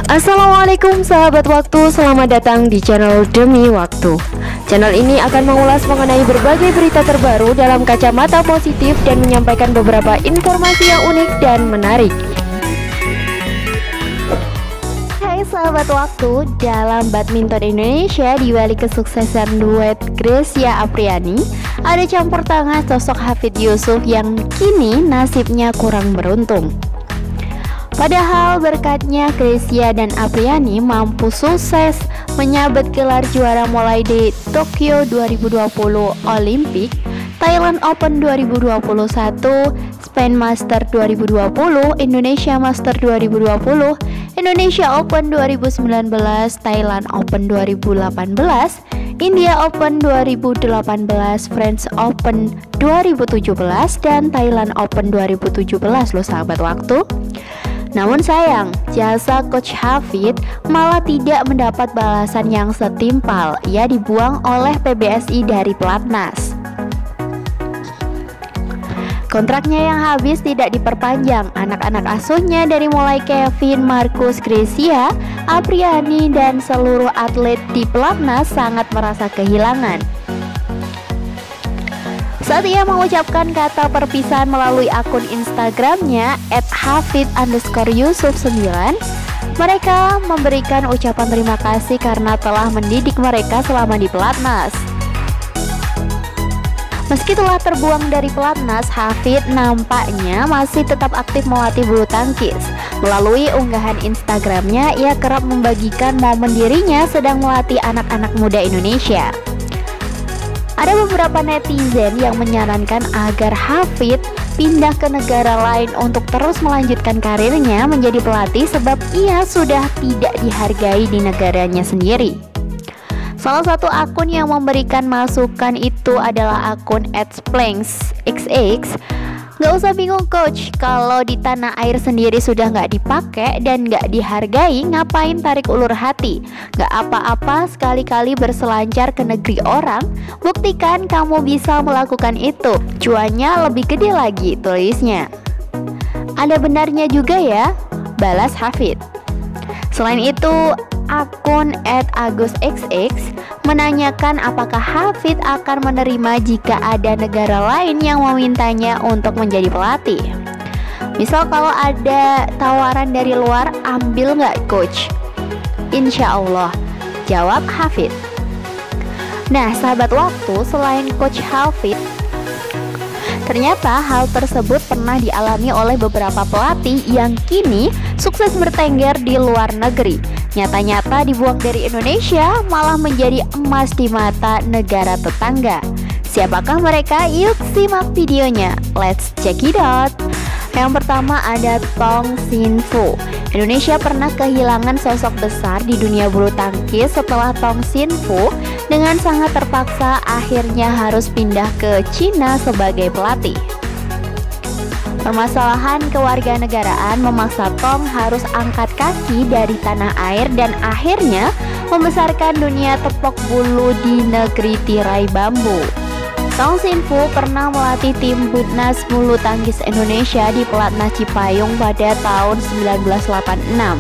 Assalamualaikum sahabat waktu, selamat datang di channel Demi Waktu. Channel ini akan mengulas mengenai berbagai berita terbaru dalam kacamata positif dan menyampaikan beberapa informasi yang unik dan menarik. Hai sahabat waktu, dalam badminton Indonesia di balik kesuksesan duet Grecia Apriani, ada campur tangan sosok Hafid Yusuf yang kini nasibnya kurang beruntung. Padahal berkatnya Grecia dan Apriani mampu sukses menyabet gelar juara mulai di Tokyo 2020 Olimpik, Thailand Open 2021, Spain Master 2020, Indonesia Master 2020, Indonesia Open 2019, Thailand Open 2018, India Open 2018, French Open 2017, dan Thailand Open 2017 loh sahabat waktu. Namun sayang, jasa Coach Hafid malah tidak mendapat balasan yang setimpal. Ia dibuang oleh PBSI dari pelatnas. Kontraknya yang habis tidak diperpanjang. Anak-anak asuhnya dari mulai Kevin, Marcus, Grecia, Apriani, dan seluruh atlet di pelatnas sangat merasa kehilangan. Saat ia mengucapkan kata perpisahan melalui akun Instagramnya @hafid_yusuf9, mereka memberikan ucapan terima kasih karena telah mendidik mereka selama di pelatnas. Meski telah terbuang dari pelatnas, Hafid nampaknya masih tetap aktif melatih bulu tangkis. Melalui unggahan Instagramnya, ia kerap membagikan momen dirinya sedang melatih anak-anak muda Indonesia. Ada beberapa netizen yang menyarankan agar Hafid pindah ke negara lain untuk terus melanjutkan karirnya menjadi pelatih sebab ia sudah tidak dihargai di negaranya sendiri. Salah satu akun yang memberikan masukan itu adalah akun @splanksxx. Gak usah bingung coach, kalau di tanah air sendiri sudah gak dipakai dan gak dihargai, ngapain tarik ulur hati? Gak apa-apa sekali-kali berselancar ke negeri orang, buktikan kamu bisa melakukan itu. Cuannya lebih gede lagi, tulisnya. Ada benarnya juga ya, balas Hafid. Selain itu, akun @agusxx menanyakan apakah Hafid akan menerima jika ada negara lain yang memintanya untuk menjadi pelatih. Misal kalau ada tawaran dari luar, ambil nggak coach? Insya Allah, jawab Hafid. Nah sahabat waktu, selain coach Hafid, ternyata hal tersebut pernah dialami oleh beberapa pelatih yang kini sukses bertengger di luar negeri. Nyata-nyata dibuang dari Indonesia malah menjadi emas di mata negara tetangga. Siapakah mereka? Yuk simak videonya. Let's check it out. Yang pertama ada Tong Sin Fu. Indonesia pernah kehilangan sosok besar di dunia bulu tangkis setelah Tong Sin Fu dengan sangat terpaksa akhirnya harus pindah ke Cina sebagai pelatih. Permasalahan kewarganegaraan memaksa Tong harus angkat kaki dari tanah air dan akhirnya membesarkan dunia tepok bulu di negeri tirai bambu. Tong Sin Fu pernah melatih tim Budnas bulu tangkis Indonesia di pelatnas Cipayung pada tahun 1986.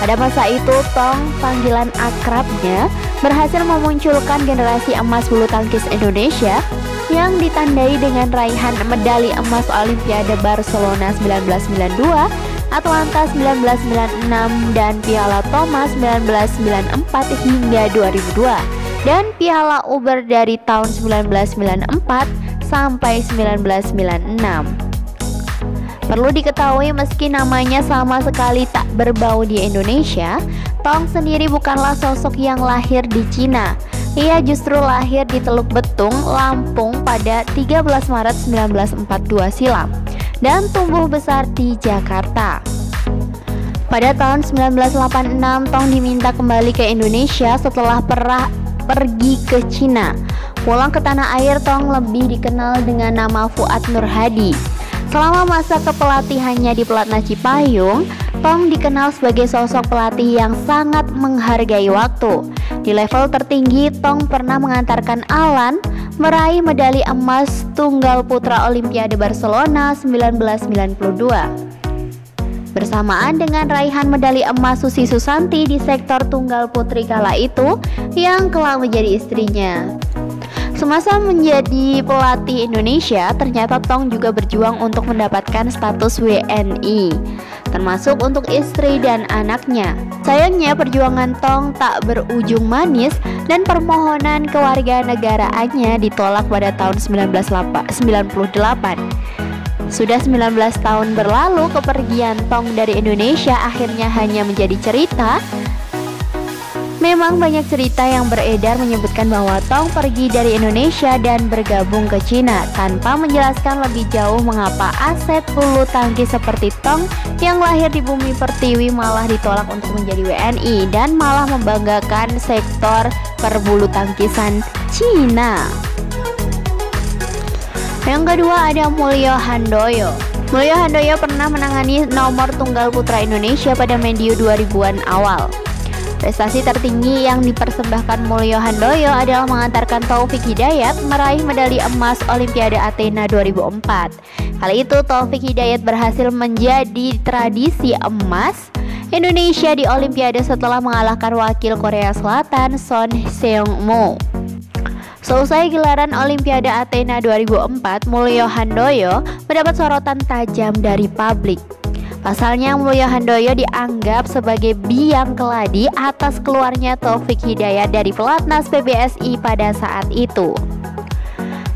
Pada masa itu, Tong, panggilan akrabnya, berhasil memunculkan generasi emas bulu tangkis Indonesia yang ditandai dengan raihan medali emas Olimpiade Barcelona 1992, Atlanta 1996, dan Piala Thomas 1994 hingga 2002, dan Piala Uber dari tahun 1994 sampai 1996. Perlu diketahui meski namanya sama sekali tak berbau di Indonesia, Tong sendiri bukanlah sosok yang lahir di Cina. Ia justru lahir di Teluk Betung, Lampung pada 13 Maret 1942 silam dan tumbuh besar di Jakarta. Pada tahun 1986, Tong diminta kembali ke Indonesia setelah pergi ke Cina. Pulang ke tanah air, Tong lebih dikenal dengan nama Fuad Nur Hadi. Selama masa kepelatihannya di pelatnas Cipayung, Tong dikenal sebagai sosok pelatih yang sangat menghargai waktu. Di level tertinggi, Tong pernah mengantarkan Alan meraih medali emas tunggal putra Olimpiade Barcelona 1992. Bersamaan dengan raihan medali emas Susi Susanti di sektor tunggal putri kala itu yang kelak menjadi istrinya. Semasa menjadi pelatih Indonesia, ternyata Tong juga berjuang untuk mendapatkan status WNI, termasuk untuk istri dan anaknya. Sayangnya perjuangan Tong tak berujung manis dan permohonan kewarganegaraannya ditolak pada tahun 1998. Sudah 19 tahun berlalu, kepergian Tong dari Indonesia akhirnya hanya menjadi cerita. Memang banyak cerita yang beredar menyebutkan bahwa Tong pergi dari Indonesia dan bergabung ke Cina, tanpa menjelaskan lebih jauh mengapa aset bulu tangkis seperti Tong yang lahir di bumi pertiwi malah ditolak untuk menjadi WNI dan malah membanggakan sektor perbulu tangkisan Cina. Yang kedua ada Mulyo Handoyo. Mulyo Handoyo pernah menangani nomor tunggal putra Indonesia pada medio 2000-an awal. Prestasi tertinggi yang dipersembahkan Mulyo Handoyo adalah mengantarkan Taufik Hidayat meraih medali emas Olimpiade Athena 2004. Kali itu Taufik Hidayat berhasil menjadi tradisi emas Indonesia di Olimpiade setelah mengalahkan wakil Korea Selatan Son Seung-mo. Seusai gelaran Olimpiade Athena 2004, Mulyo Handoyo mendapat sorotan tajam dari publik. Pasalnya Mulyo Handoyo dianggap sebagai biang keladi atas keluarnya Taufik Hidayat dari pelatnas PBSI pada saat itu.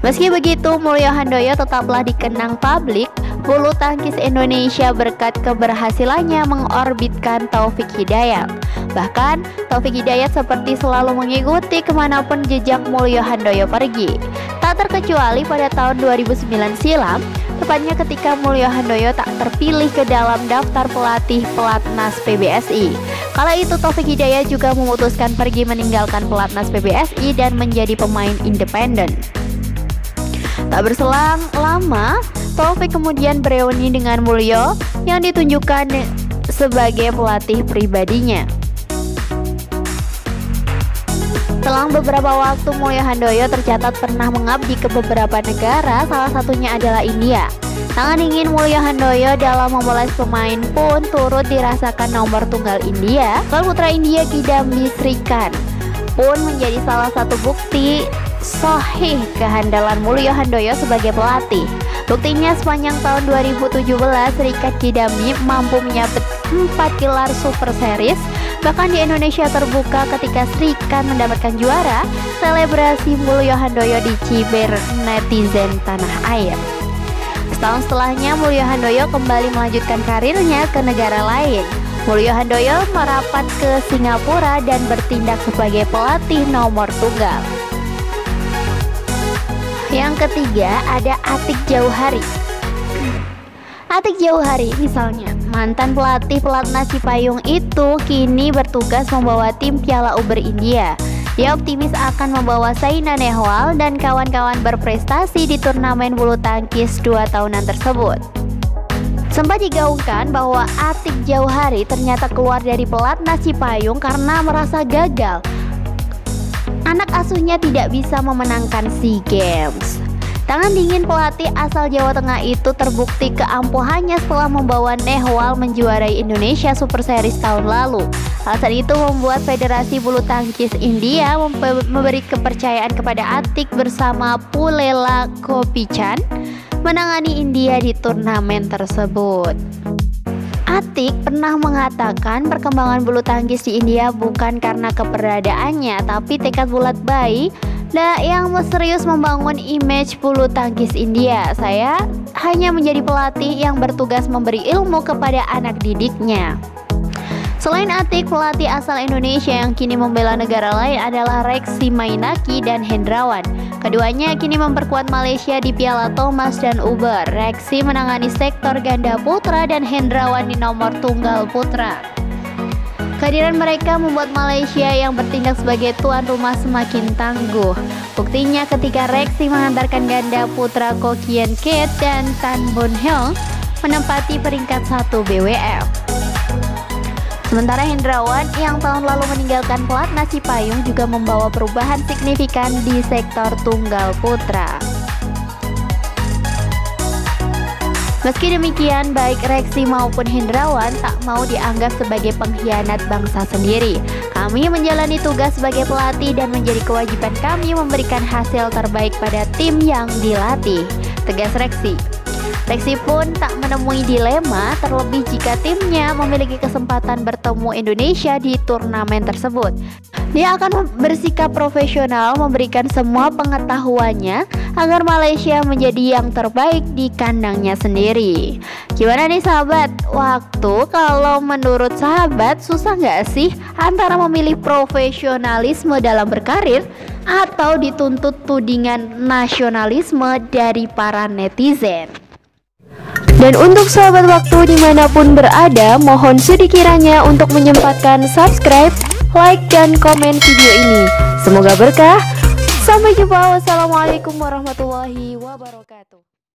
Meski begitu, Mulyo Handoyo tetaplah dikenang publik bulu tangkis Indonesia berkat keberhasilannya mengorbitkan Taufik Hidayat. Bahkan Taufik Hidayat seperti selalu mengikuti kemanapun jejak Mulyo Handoyo pergi. Tak terkecuali pada tahun 2009 silam, tepatnya ketika Mulyo Handoyo tak terpilih ke dalam daftar pelatih pelatnas PBSI. Kala itu Taufik Hidayat juga memutuskan pergi meninggalkan pelatnas PBSI dan menjadi pemain independen. Tak berselang lama, Taufik kemudian bereuni dengan Mulyo yang ditunjukkan sebagai pelatih pribadinya. Selang beberapa waktu, Mulyo Handoyo tercatat pernah mengabdi ke beberapa negara, salah satunya adalah India. Tangan dingin Mulyo Handoyo dalam memoles pemain pun turut dirasakan nomor tunggal India. Gol putra India Kidambi Srikanth pun menjadi salah satu bukti sahih kehandalan Mulyo Handoyo sebagai pelatih. Buktinya sepanjang tahun 2017 Srikanth Kidambi mampu menyabet 4 gelar Super Series. Bahkan di Indonesia terbuka ketika Srikanth mendapatkan juara. Selebrasi Mulyo Handoyo dicibir netizen tanah air. Setahun setelahnya Mulyo Handoyo kembali melanjutkan karirnya ke negara lain. Mulyo Handoyo merapat ke Singapura dan bertindak sebagai pelatih nomor tunggal. Yang ketiga ada Atik Jauhari. Atik Jauhari misalnya, mantan pelatih pelatnas Cipayung itu kini bertugas membawa tim Piala Uber India. Dia optimis akan membawa Saina Nehwal dan kawan-kawan berprestasi di turnamen bulu tangkis 2 tahunan tersebut. Sempat digaungkan bahwa Atik Jauhari ternyata keluar dari pelatnas Cipayung karena merasa gagal. Anak asuhnya tidak bisa memenangkan SEA Games. Tangan dingin pelatih asal Jawa Tengah itu terbukti keampuhannya setelah membawa Nehwal menjuarai Indonesia Super Series tahun lalu. Alasan itu membuat Federasi Bulu Tangkis India memberi kepercayaan kepada Atik bersama Pulela Gopichan menangani India di turnamen tersebut. Atik pernah mengatakan perkembangan bulu tangkis di India bukan karena keberadaannya, tapi tekad bulat bayi yang serius membangun image bulu tangkis India. Saya hanya menjadi pelatih yang bertugas memberi ilmu kepada anak didiknya. Selain Atik, pelatih asal Indonesia yang kini membela negara lain adalah Reksi Mainaki dan Hendrawan. Keduanya kini memperkuat Malaysia di Piala Thomas dan Uber. Reksi menangani sektor ganda putra dan Hendrawan di nomor tunggal putra. Kehadiran mereka membuat Malaysia yang bertindak sebagai tuan rumah semakin tangguh. Buktinya ketika Reksi mengantarkan ganda putra Ko Kien Keat dan Tan Boon Heong menempati peringkat 1 BWF. Sementara Hendrawan yang tahun lalu meninggalkan pelatnas Cipayung juga membawa perubahan signifikan di sektor tunggal putra. Meski demikian, baik Reksi maupun Hendrawan tak mau dianggap sebagai pengkhianat bangsa sendiri. Kami menjalani tugas sebagai pelatih dan menjadi kewajiban kami memberikan hasil terbaik pada tim yang dilatih, tegas Reksi. Reksi pun tak menemui dilema, terlebih jika timnya memiliki kesempatan bertemu Indonesia di turnamen tersebut. Dia akan bersikap profesional, memberikan semua pengetahuannya agar Malaysia menjadi yang terbaik di kandangnya sendiri. Gimana nih sahabat? Waktu kalau menurut sahabat susah nggak sih antara memilih profesionalisme dalam berkarir atau dituntut tudingan nasionalisme dari para netizen? Dan untuk sahabat waktu dimanapun berada, mohon sedikiranya untuk menyempatkan subscribe, like, dan komen video ini. Semoga berkah. Sampai jumpa. Wassalamualaikum warahmatullahi wabarakatuh.